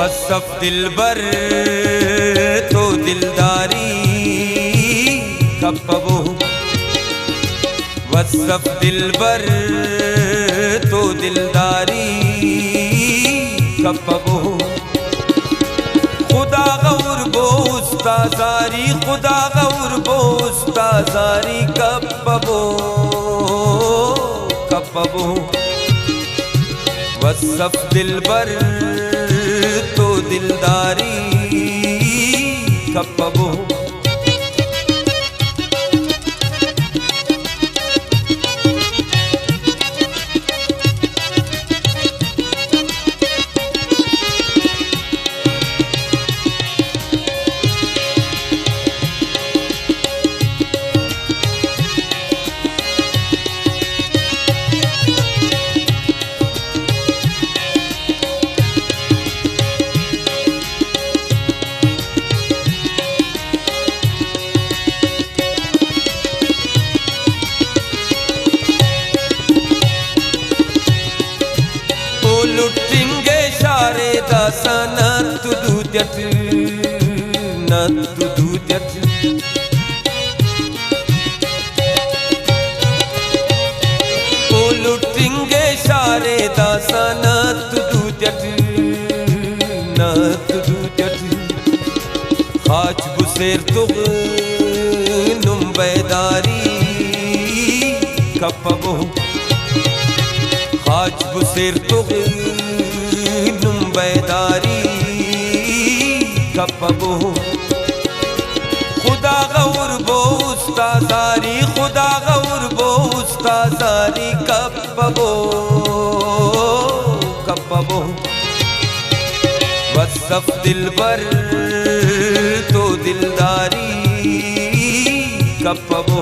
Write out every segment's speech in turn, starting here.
वसफ दिलबर तो दिलदारी कपबो, वसफ दिलबर तो दिलदारी कपबो। खुदा गौर बो उस्तादारी, खुदा गौर बो उस्तादारी कपबो कपबो। वसफ दिलबर तो दिलदारी कपबो। लुटिंगे शारे दासा नत दूत्यत नत दूत्यत। ओ लुटिंगे शारे दासा नत दूत्यत नत दूत्यत। खाच बुसेर तुग नुम बैदारी कपबो, खाच बुसेर तुग नुम बैदारी कपबो। खुदा गौर बो उस्तादारी, खुदा गौर बो उस्तादारी कपबो कपबो। वसफ दिलबर तो दिलदारी कपबो।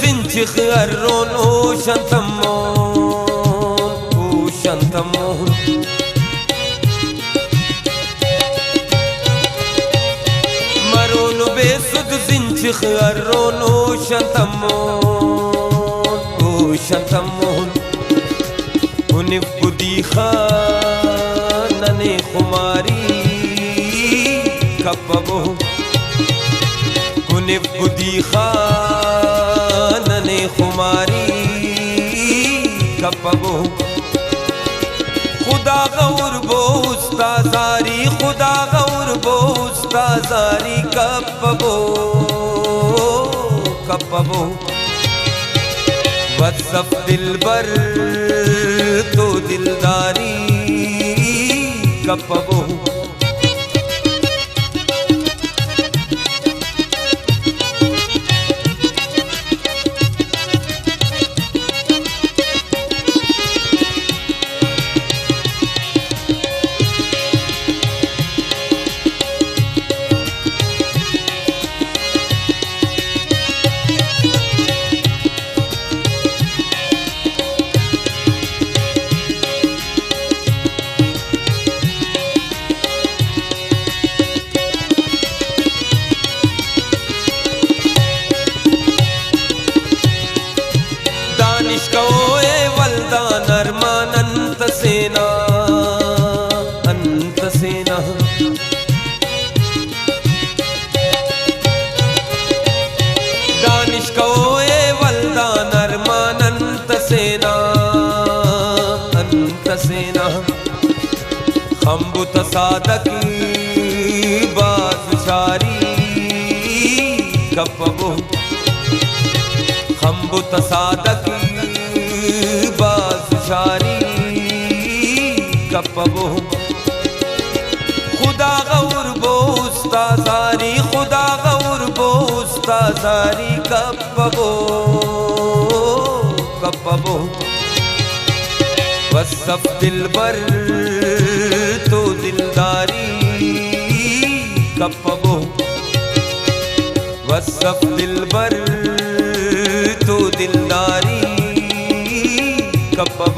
zinchikh arrono shantamon o shantamon. Marono besud zinchikh arrono shantamon o shantamon. Unif budi khanane khumari kapabo, उन्हें बुद्धि खानने खुमारी कपबो। खुदा गौर बो उस्तादारी, खुदा गौर बो उस्तादारी कपबो कपबो। वसफ दिलबर तो दिलदारी कपबो। सेना अंत सेना। दानिश को ए वल्दा नरमान अंत सेना अंत सेना। खम्बु तसादक बादशारी कपबो, खम्बु तसादक बादशारी कपबो। खुदा गौर बो उस्तादारी, खुदा गौर बो उस्तादारी कपबो कपबो वसफ दिलबर तो दिलदारी कपबो वसफ दिलबर तो दिलदारी कपबो